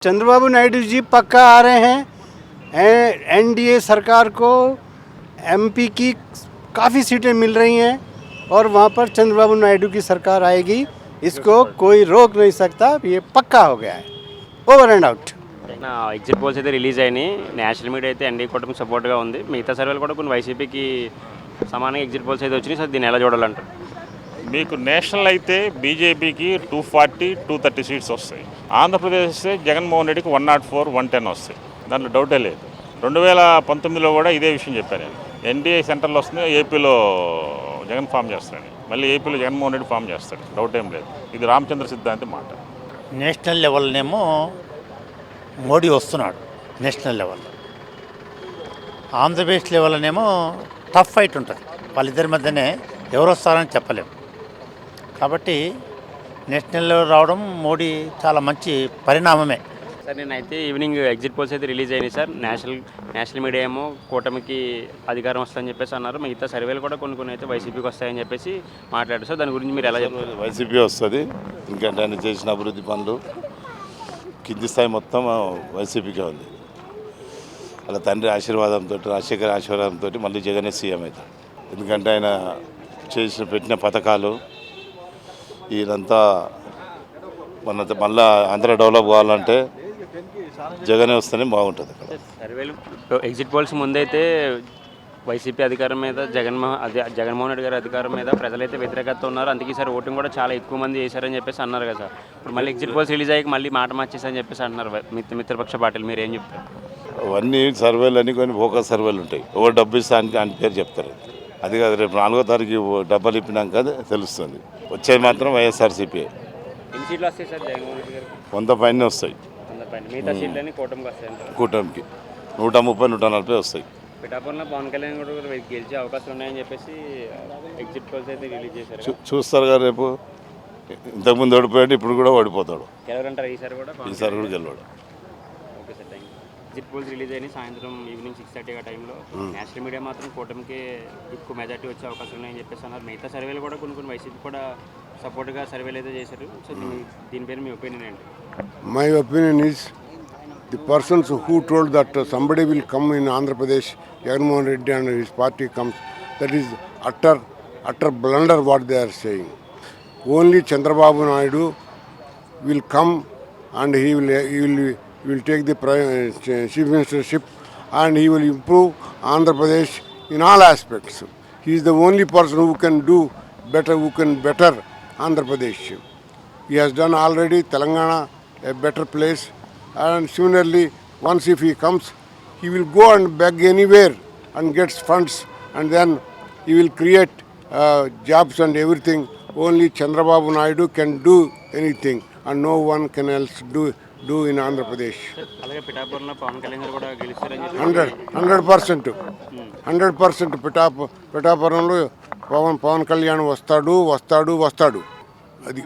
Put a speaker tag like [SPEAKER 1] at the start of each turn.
[SPEAKER 1] चंद्रबाबू नायडू जी पक्का आ रहे हैं। एनडीए सरकार को एमपी की काफ़ी सीटें मिल रही हैं और वहाँ पर चंद्रबाबू नायडू की सरकार आएगी। इसको कोई रोक नहीं सकता, ये पक्का हो गया है। Over and out.
[SPEAKER 2] Exit polls అయితే రిలీజ్ అయినాయి. నేషనల్ మీడియా అయితే ఎన్డీ కూటమికి సపోర్ట్గా ఉంది. మిగతా సర్వేలు కూడా కొన్ని వైసీపీకి సమానంగా ఎగ్జిట్ పోల్స్ అయితే వచ్చినాయి. సో దీన్ని ఎలా చూడాలంటారు?
[SPEAKER 3] మీకు నేషనల్ అయితే బీజేపీకి 240, 230 సీట్స్ వస్తాయి. ఆంధ్రప్రదేశ్ జగన్మోహన్ రెడ్డికి 104, 110 వస్తాయి. దాంట్లో డౌటే లేదు. 2019లో కూడా ఇదే విషయం చెప్పాను నేను. ఎన్డీఏ సెంటర్లో వస్తుంది, ఏపీలో జగన్ ఫామ్ చేస్తాడని, మళ్ళీ ఏపీలో జగన్మోహన్ రెడ్డి ఫామ్ చేస్తాడు. డౌట్ ఏం లేదు. ఇది రామచంద్ర సిద్ధాంతి మాట.
[SPEAKER 4] నేషనల్ లెవెల్నేమో మోడీ వస్తున్నాడు నేషనల్ లెవెల్లో. ఆంధ్రప్రదేశ్ లెవెల్నేమో టఫ్ ఫైట్ ఉంటుంది. వాళ్ళిద్దరి మధ్యనే ఎవరు వస్తారని చెప్పలేము. కాబట్టి నేషనల్ లెవెల్ రావడం మోడీ చాలా మంచి పరిణామమే.
[SPEAKER 2] సార్ నేనైతే ఈవినింగ్ ఎగ్జిట్ పోల్స్ అయితే రిలీజ్ అయినాయి సార్. నేషనల్ మీడియా ఏమో కూటమికి అధికారం వస్తుందని చెప్పేసి అన్నారు. మిగతా సర్వేలు కూడా కొన్ని అయితే వైసీపీకి వస్తాయని చెప్పేసి మాట్లాడారు. సార్ దాని గురించి మీరు ఎలా చెప్తారు?
[SPEAKER 5] వైసీపీ వస్తుంది. ఎందుకంటే ఆయన చేసిన అభివృద్ధి పనులు కింది స్థాయి మొత్తం వైసీపీకే ఉంది. అలా తండ్రి ఆశీర్వాదంతో, రాజశేఖర్ ఆశీర్వాదంతో మళ్ళీ జగనే సీఎం అవుతాడు. ఎందుకంటే ఆయన పెట్టిన పథకాలు ఇదంతా మళ్ళీ ఆంధ్ర డెవలప్ కావాలంటే జగనే వస్తేనే బాగుంటుంది.
[SPEAKER 2] సర్వేలు ఎగ్జిట్ పోల్స్ ముందైతే వైసీపీ అధికారం మీద జగన్మోహన్ రెడ్డి గారి అధికారం మీద ప్రజలైతే వ్యతిరేకత ఉన్నారు. అందుకే సార్ ఓటింగ్ కూడా చాలా ఎక్కువ మంది చేశారని చెప్పేసి అన్నారు కదా సార్. ఇప్పుడు మళ్ళీ ఎగ్జిట్ పోల్స్ రిలీజ్ అయ్యాక మళ్ళీ మాట మార్చేసని చెప్పేసి అంటున్నారు మిత్రపక్ష పార్టీలు. మీరు ఏం చెప్తారు?
[SPEAKER 5] అవన్నీ సర్వేలు అన్నీ కొన్ని ఫోకస్ సర్వేలు ఉంటాయి. ఎవరు డబ్బు ఇస్తానికి అని పేరు చెప్తారు. అది కాదు, రేపు 4వ తారీఖు డబ్బులు ఇప్పినాక తెలుస్తుంది. వచ్చేది మాత్రం వైఎస్ఆర్సీపీ.
[SPEAKER 2] ఎన్ని సీట్లు వస్తాయి సార్ జగన్మోహన్ రెడ్డి గారు?
[SPEAKER 5] 100 పైన వస్తాయి.
[SPEAKER 2] 100 పైన. మిగతా సీట్లన్నీ కూటమికి వస్తాయి.
[SPEAKER 5] కూటమికి 130, 140 వస్తాయి.
[SPEAKER 2] పిఠాపురంలో పవన్ కళ్యాణ్ కూడా గెలిచే అవకాశాలు ఉన్నాయని చెప్పేసి ఎగ్జిట్ పోల్స్ అయితే రిలీజ్ చేశారు.
[SPEAKER 5] చూస్తారు కదా, రేపు ఇంతకుముందు ఓడిపోయాడు, ఇప్పుడు కూడా ఓడిపోతాడు.
[SPEAKER 2] గెలవరంటారు ఈసారి కూడా?
[SPEAKER 5] ఈసారి కూడా గెలవాడు.
[SPEAKER 2] Okay sir, thank you. Exit polls release అయినాయి సాయంత్రం ఈవినింగ్ 6:30 ఆ టైంలో. నేషనల్ మీడియా మాత్రం కూటమికి ఎక్కువ మెజార్టీ వచ్చే అవకాశం ఉన్నాయని చెప్పేసి అన్నారు. మిగతా సర్వేలు కూడా కొన్ని వైసీపీ కూడా సపోర్ట్గా సర్వేలు అయితే చేశారు. సో దీనిపైన మీ ఒపీనియన్ ఏంటి?
[SPEAKER 6] My opinion is the persons who told that somebody will come in Andhra Pradesh, Jagannath Reddy and his party comes, that is utter blunder what they are saying. Only Chandrababu Naidu will come and he will take the chief ministership and he will improve Andhra Pradesh in all aspects. He is the only person who can do better, better Andhra Pradesh. He has done already Telangana a better place, and similarly once if he comes, he will go and beg anywhere and gets funds, and then he will create jobs and everything. Only Chandrababu Naidu can do anything and no one can else do in Andhra Pradesh.
[SPEAKER 2] అలాగే పిఠాపురంలో పవన్ కళ్యాణ్ గారు కూడా గెలుస్తారని
[SPEAKER 6] 100% పిఠాపురంలో పవన్ కళ్యాణ్ వస్తాడు. అది